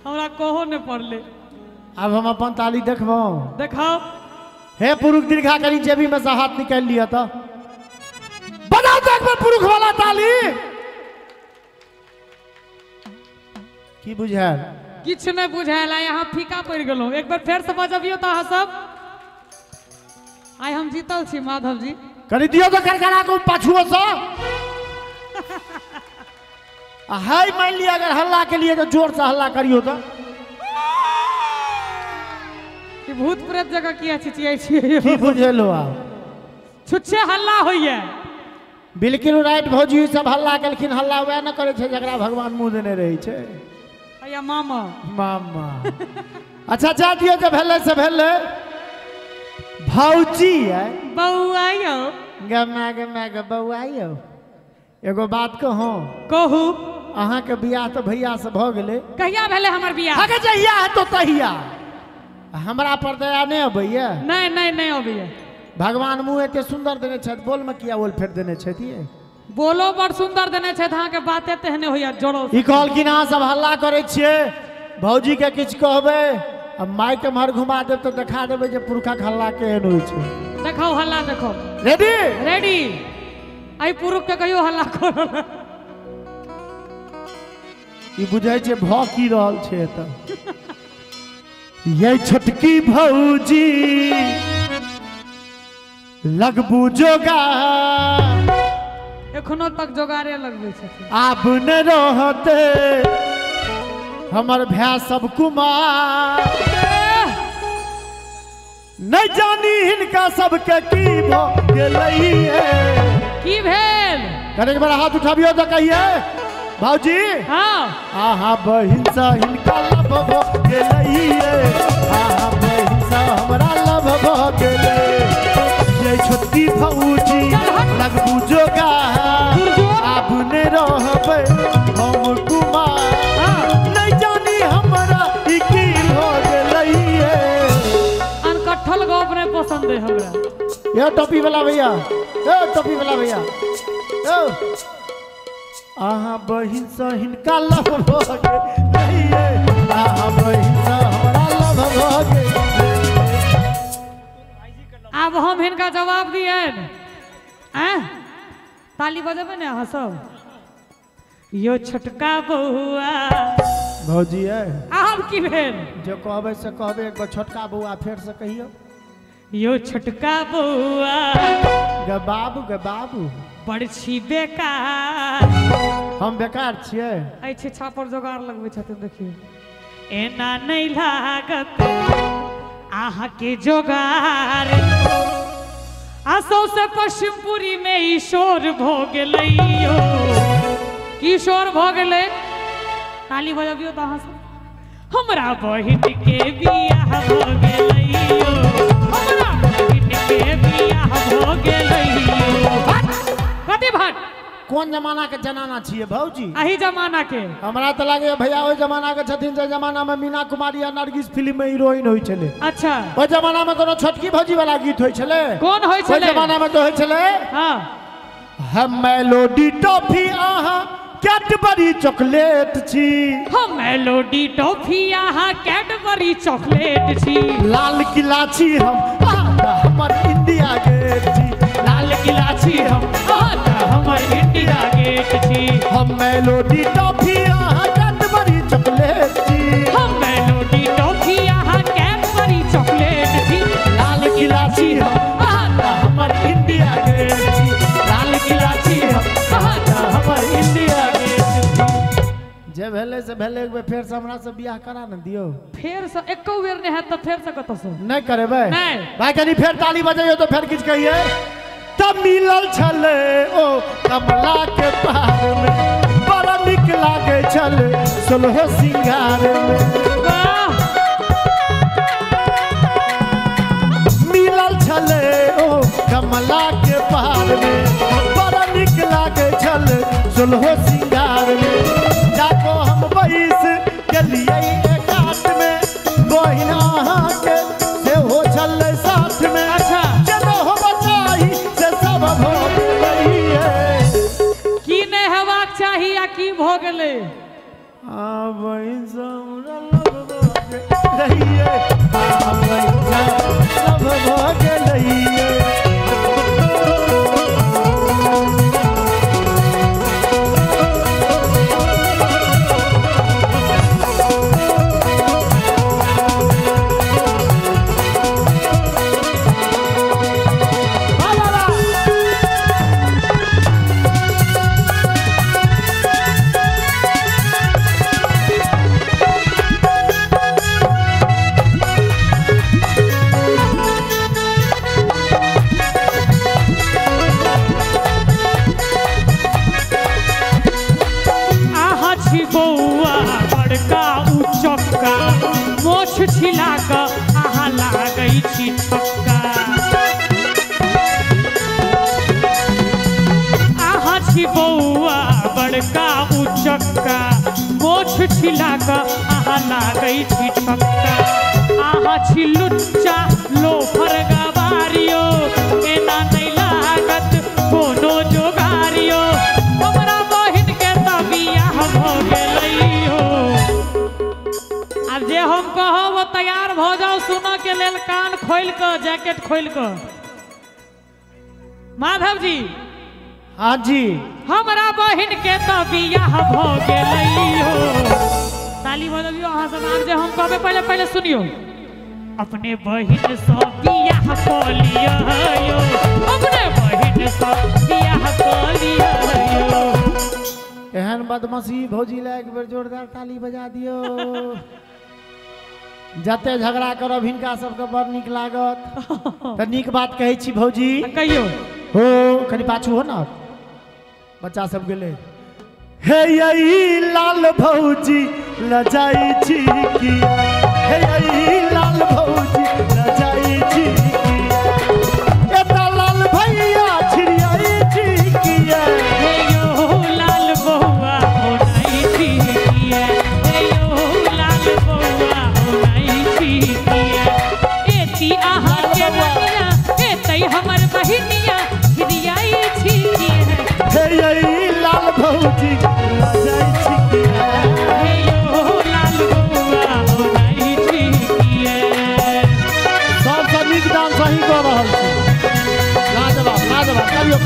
हमरा कहो ने पड़ले। अब हम अपन ताली देखबो। देखाओ। हे पुरुष दीर्घा करी जेबी में से हाथ निकाल लिया था। बजाओ तो एक बार पुरुष वाला ताली। की बुझायल? किछ नहीं बुझायल। यहाँ फीका पड़ गलो। एक बार फिर से बजबियो तो सब। आई हम जीतल छी माधव जी। करी दियो तो करकरा को पाछुओ से। हाय मान लिया अगर हल्ला के लिए तो जोर से हल्ला करियो तो। कि भूत प्रेत जगह किया चिचियाई छिए। की बुझेलो आ? छुच्छे हल्ला होइए। बिल्कुल राइट भौजी सब हल्ला केलखिन। हल्ला वह न करे छे जकरा भगवान मुंह देने रही छे। या मामा मामा। अच्छा जा दियो जो भेले से भेले। भौजी है बौआयो गमा गमा ग बौआयो। एगो बात कहो। कहू। अहाँ के बियाह तो भैया से भ गेले। कहिया भेले हमर बियाह? अगे जहिया है तो तहिया। हमरा पर दया नहीं अबैया? नहीं नहीं नहीं अबैया। भगवान मुंह एते सुंदर देने छथि। बोल में किया ओल फेर देने छथि? बोलो बड़ सुंदर देने छथि। अहाँ के बाते तेहने होइया जोड़ो। ई कहलखिन अहाँ सब हल्ला करे छिए। भौजी के किछ कहबे अब माइक के मार घुमा देब तो देखा देबे जे पुरखा हल्ला केहन होइ छै। देखाओ हल्ला देखो। रेडी? रेडी। आई पुरुष के कहियो हल्ला करो। ई बुझाइ छै भ की रहल छै त। ये छोटकी भौजी लगबू जोगा। एखनो तक जोगारे लगबे छथिन। आब न रहते हमर भाई सब कुमार। नहीं जानी हिनका सबके की भ गेलैये। की भेल? कने एक बार हाथ उठाबियो तो कहिए भौजी। हाँ। आहा बहिन सा हिनका लब भ गेलैये। आहा बहिन सा हमरा लब भ गेलै। ये छोटकी भौजी लगबू जोगा। आब ने रहबै हम कुमार। नहीं जानी हमरा ई की भ गेलैये। अनकठल गप नहीं पसंद है हमरा। ये टोपी वाला भैया। ए टोपी वाला भैया। ए आहा बहिन सा हिनका लब भ गेलैये। आहा बहिन सा हमरा लब भ गेलैये। अब हम हिनका जवाब दियन। ताली बजेबे ने अहाँ सब। यो छोटका बउआ भौजी है। आब की भेल? जो कहबे से कहबे एक बार छोटका बउआ फेर से कहियो। यो छोटका बउआ ग बाबू बड़ छी बेकार। हम बेकार छिए? ऐ छिछा पर जोगाड़ लगबे छथिन देखियो। एना नहीं लागत आहा के जोगार। आसौ से पश्चिमपुरी में ईश्वर भ गेलैयो। किशोर भ गेलै। ताली बजाबियो त अहाँ सब। हमरा बहिन के बियाह भ गेलैयो। हमरा बहिन के बियाह भ गेलैयो। कथी भट? कौन जमाना के जनाना छिए भौजी? अही जमाना के। हमरा त लागे भैया ओइ जमाना के छथिन जे जमाना में मीना कुमारी आ नरगिस फिल्म में हीरोइन होई छले। अच्छा। ओइ जमाना में कोनो छोटकी भौजी वाला गीत होई छले। कौन होई छले? ओइ जमाना में तो होई छले। हां। हम मेलोडी टॉफी आहा कैडबरी चॉकलेट छी। हम मेलोडी टॉफी आहा कैडबरी चॉकलेट छी। लाल किला छी हम आहा हमर इंडिया गेट छी। लाल किला छी हम आहा हमर इंडिया गेट छी। हम मेलोडी टॉफी आहा कैडबरी चॉकलेट छी। हम मेलोडी टॉफी आहा कैडबरी चॉकलेट छी। लाल किला छी हम आहा हमर इंडिया गेट छी। लाल किला छी हम आहा हमर इंडिया गेट छी। जे भेले से भेले एक बेर फेर से हमरा से बियाह करा न दियो। फेर से एको बेर नहीं है तो फेर से कत से नहीं करेबे? नहीं। भाई कनी फेर ताली बजाइयो तो फेर किछ कहिए। तब मिलल छले ओ कमला के पार में। बड़ा निक लागे छले सोलह सिंगार में। वाह। मिलल छले ओ कमला के पार में। बड़ा निक लागे छले सोलह सिंगार में। जाको हम बैस गेलियै एक घाट में। बहिन अहाँ के से हो छले साथ में। अच्छा। चलो हो बचाई से सब भ गेलैये। की नहीं हेबाक चाहिए या की भ गेलै? बहिन से हमरा लब भगेलैये बहिन से लब भगेलैये छिला क आहा लागै छी छक्का आहा छी बौआ बड़का उचक्का मोछ छिला क आहा लागै छी छक्का आहा छी लुच्चा लोफर गवारियो एना नहीं लागत कोनो जोगारियो हमरा बहिन के त बियाह भ गेलैयो अब जे हम कहब वो तैयार भ जाओ सुन के लेल कान खोल क जैकेट खोल क माधव जी हाँ जी हमरा बहिन के त बियाह भ गेलैयो ताली बजाइयो अहाँ सब आब जे हम कहबे पहले पहले सुनियो अपने बहिन सँ बियाह क लियो अपने बहिन सँ बियाह क लियो एहन बदमाशी भौजी ला एक बेर जोरदार ताली बजा दियो जते झगड़ा करब हिनका सबके बड़ नीक लागत त नीक बात कहै छी भौजी कहियो हो कनी पाछू हो ना बच्चा सब गेले हे यही लाल भौजी लजाई छी किया हे यही लाल भौजी लजाई छी किया एता लाल भैया छिड़ियाई छी किया हे यो लाल बौआ होनाई छी किया हे यो लाल बौआ होनाई छी किया एती आहा के बनिया एतै हमर बहिनिया छिड़ियाई छी किया हे यही लाल भौजी लजाई छी किया हे यो लाल बौआ होनाई छी किया सबसे नीक डांस सही कऽ रहल छी लाजवाब करियो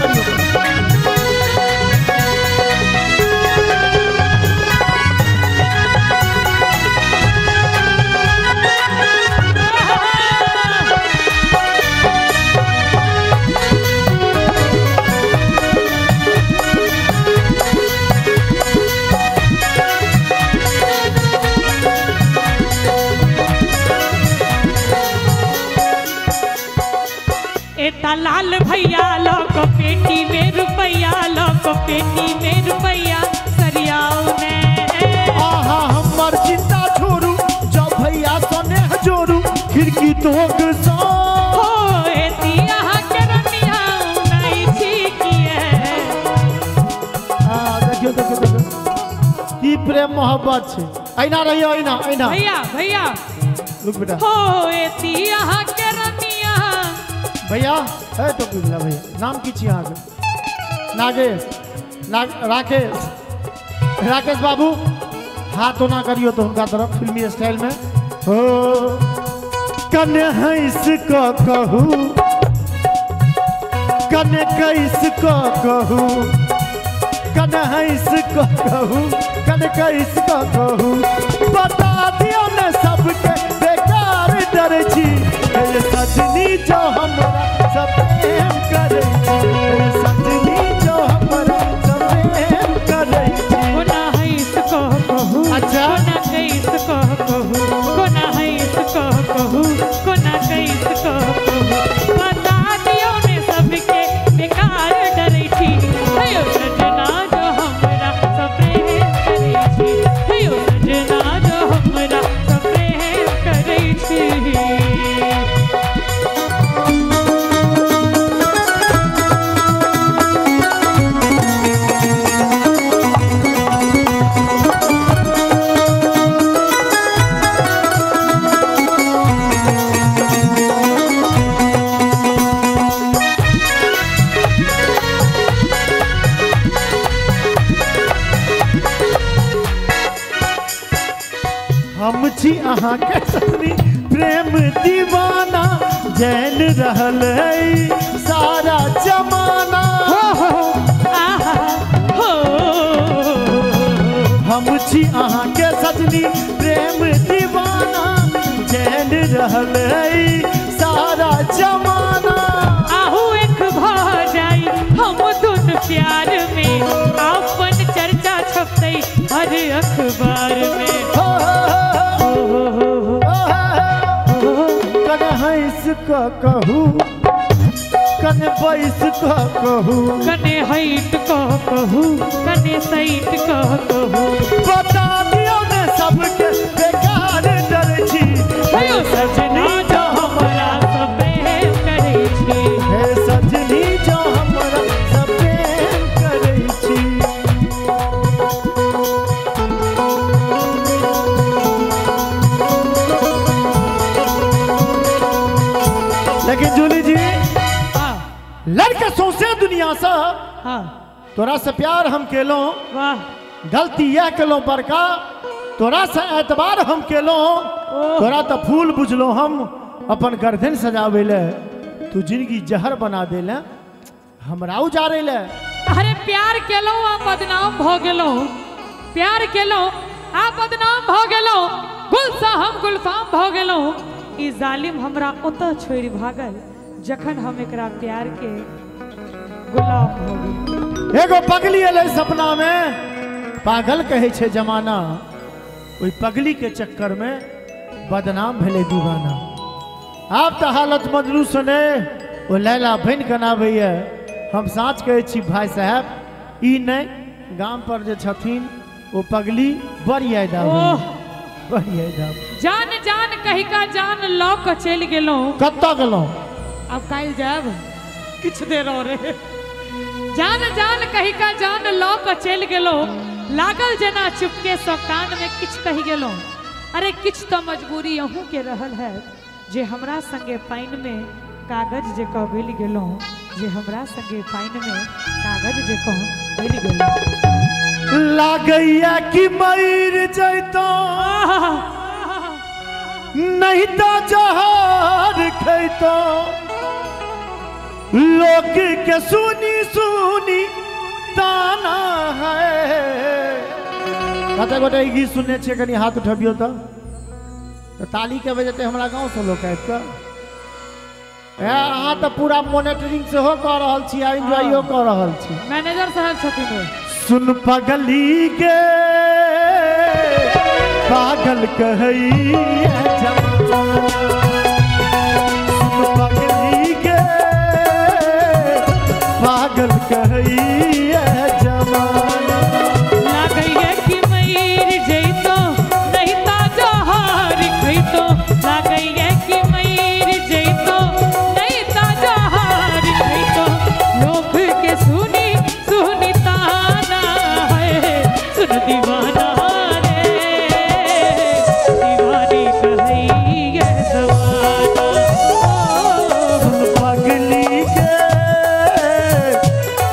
एता लाल भैया लोक पेटी में रुपया लोक पेटी में रुपया सरियाओ ने आहा हमर चिंता छोड़ू जब भैया सने जोड़ू खिड़की तोक सा हो एती आहा के रनिया नहीं ठीक है देखियो की प्रेम मोहब्बत छै ऐना रहियो ऐना भैया भैया रुक बेटा हो एती आहा के रनिया भैया है टोपी वाला भैया नाम की छी अहाँ के नागेश राकेश बाबू हाथ ना करियो तो उनका तरफ फिल्मी स्टाइल में हो कने हंस को कहू कने कैस को कहू कने हंस को कहू कने कैस को कहू बता दियो न सबके बेकार डर छी हे सजनी जो हमरा सब प्रेम करे छी सजनी जो हमरा सब प्रेम करे छी कोना है इसको कहू अच्छा कोना कैस को कहू कोना है इसको कहू कोना कैस को कहू बता दियो ने सबके बेकार डरै छी हे सजना जो हमरा सब प्रेम करे छी हे हम छी अहाँ के सजनी प्रेम दीवाना जैन रहल है सारा जमाना हम छी अहाँ के सजनी प्रेम दीवाना जैन रहल है सारा जमाना आहू एक भ जाई हम दुन प्यार में अपन चर्चा छपतै हर अखबार में कन हंस क कहू कन बैस क कहू कने हईट क कहू कने सईट क कहू बता दियो ने सबके बेकार डर छी भयो सजनी जो हमरा सब प्रेम करै छी हे सजनी जो हमरा सब प्रेम करै छी लेकिन जूली जी लड़के सौंसे दुनिया से हाँ तोरा से प्यार हम केलो वाह गलती यह केलो बड़का तोरा से एतबार हम केलो तोरा तो फूल बुझलो हम अपन गर्दन सजावे ले तू जिंदगी जहर बना दे ले हमरा उजारे ले अरे प्यार केलो आ बदनाम भ गेलो प्यार केलो आ बदनाम भ गेलो गुलसा हम गुलफाम भ गेलो ई जालिम हमरा ओत छोड़ भागल जखन हम एकरा प्यार के गुलाम हो गए एगो पगली एले सपना में पागल कहे छे जमाना ओई पगली के चक्कर में बदनाम भेले दीवाना आप तो हालत मजलू सुने वो लैला बन कनाबे हम साँच कहे छी भाई साहब ई नहीं गाम पर जे छथिन वो पगली बड़ याद आवे बड़ याद आवे जान जान कही का जान लौ के चल गेलो कत्ता गेलो अब काल जाब किछ देर और जान जान कही का जान लौ के चल गेलो लागल जना चुपके सो कान में किछ कही गेलो अरे किछ तो मजबूरी अहू के रहल है जे हमरा संगे पाइन में कागज जे कह भेल गेलो जे हमरा संगे पाइन में कागज जे कह भेल गेलो लागैया कि मर जैतो नहीं तो जहर खैतो लोग के सुनी सुनी ताना है कते गोटे गीत सुनने छे कनी हाथ उठबियो तो ताली के बजे ते हमरा गांव से लोग आबि के अहाँ तो पूरा मॉनिटरिंग से हो कर रहल छी आ एंजॉयो कर रहल छी मैनेजर साहब छथिन सुन पगली के पागल कहई जमाना सुन पगली के पागल कहई जमाना लागैया कि मर जइतो नहीं ता जहर खइतो लागैया कि मर जइतो नहीं ता जहर खइतो लोग के सुनी सुनी ताना है सुन दीवाना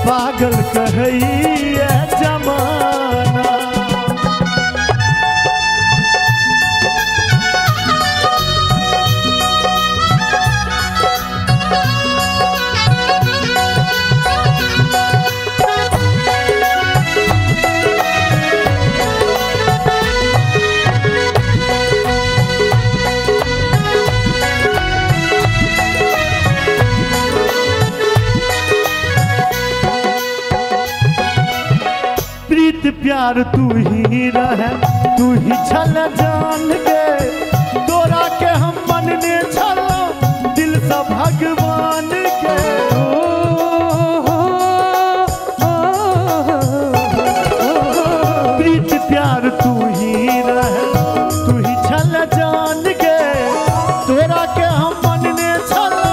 पागल कहई जमाना प्यार तू ही रहे तू ही छल जान के तोरा के हम मनने छलो दिल से भगवान के प्रीत प्यार तू ही रहे तू ही छल जान के तोरा के हम मनने छलो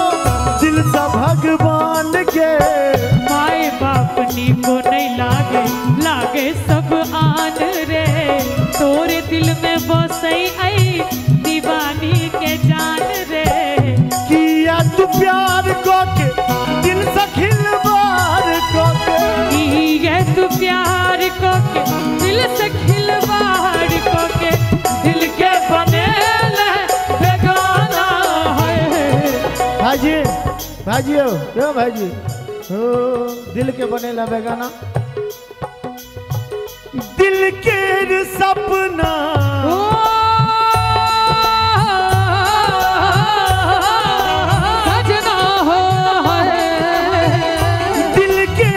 दिल से भगवान के माए बाप नी को नहीं लागे लागे सब आन रे तोरे दिल में बसई आई दीवानी के जान रे किया तू प्यार को के दिल से खिलवाड़ को के किया तू प्यार को के दिल से खिलवाड़ को के दिल के भाजी हो यो भाजी हो दिल के बनेला बेगाना दिल के सपना सजना हो दिल के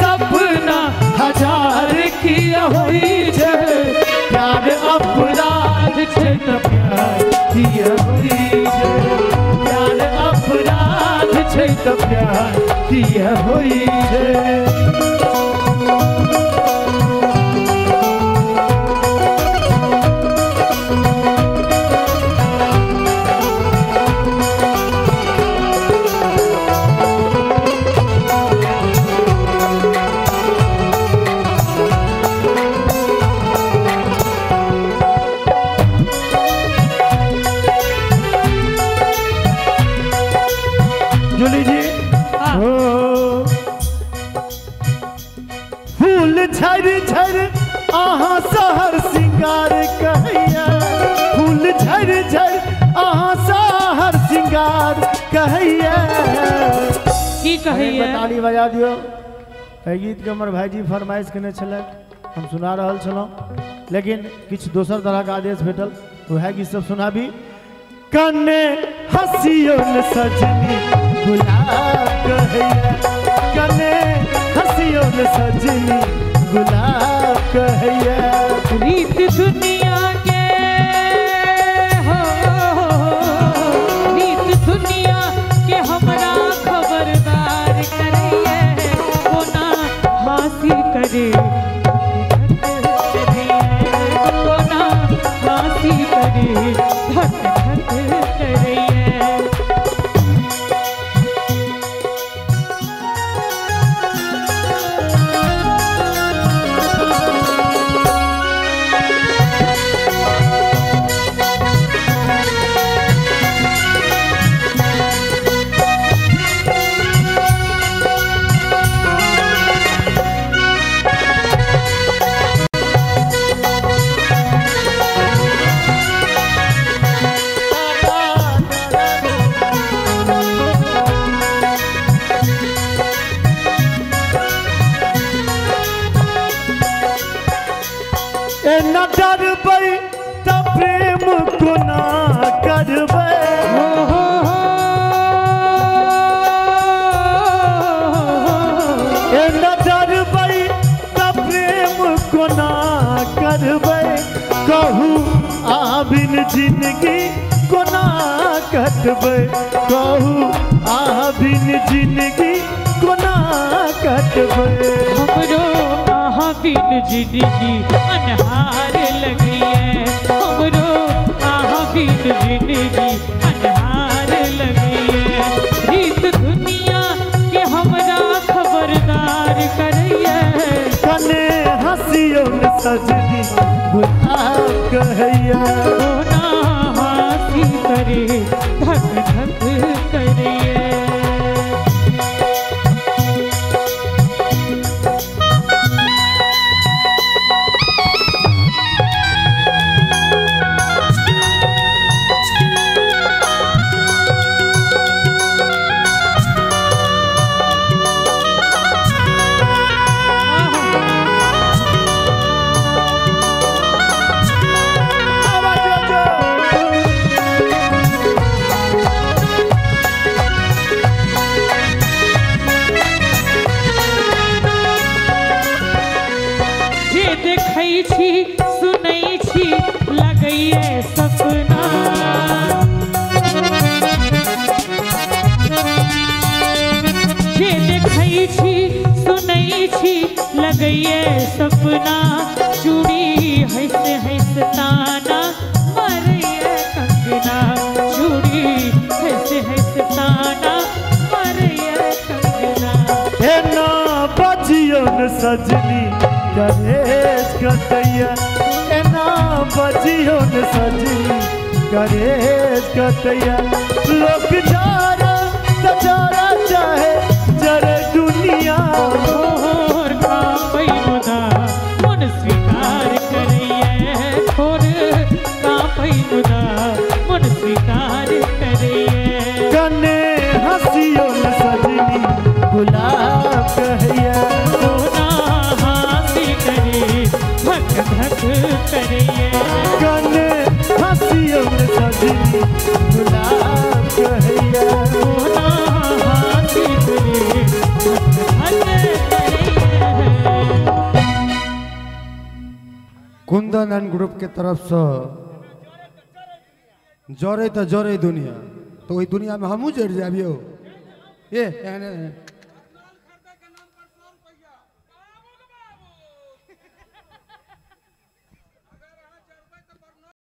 सपना हजार किया हुई छे प्यार अपराध छे त प्यार किया हुई छे प्यार अपराध छे त प्यार किया हुई छे जूली जी हो फूल झर झर आहा सहर सिंगार कहैया फूल झर झर आहा सहर सिंगार कहैया की कहैया ताली बजा दियो एहि गीत के हमर भाईजी फरमाइश केने छले हम सुना रहल छलौं लेकिन किछ दोसर तरह के आदेश भेटल वह गीत सब सुनाबी कने हसियो न सजनी गुलाब कहैया कने हसियो न सजनी गुलाब कहैया रीत दुनिया के हो रीत दुनिया के हमरा खबरदार करिए कोना हासिल करे कोना हासिल करे धक धक करिए न डरबै त प्रेम कोना करबै न डरबै त प्रेम कोना करबै कहू आबिन जिंदगी कोना कटबै कहू आबिन जिंदगी कोना कटबै हमरो आहा बिन जिंदगी अनहार लगी है हमरो आहा बिन जिंदगी अनहार लगी है रीत दुनिया के हमरा खबरदार करिए कने हसियो न सजनी गुलाब कहैया कोना हासिल करे धक धक करिए सुनै छी लगैए सपना जे देखै छी सुनै छी लगैए सपना चूड़ी हंस हंस ताना मारैए कंगना चूड़ी हंस हंस ताना मारैए कंगना हे ना बजियो न सजनी करेज कतैया एना बजियो न सजनी करेज कतैया लोग जारा तजारा चाहे जरे दुनिया और कापै मुदा मन स्वीकार करैए और कापै मुदा मन स्वीकार करैए कुंदन एंड ग्रुप के तरफ से जरे तो जरे दुनिया तो वही दुनिया में हमू जड़ जाबियो ये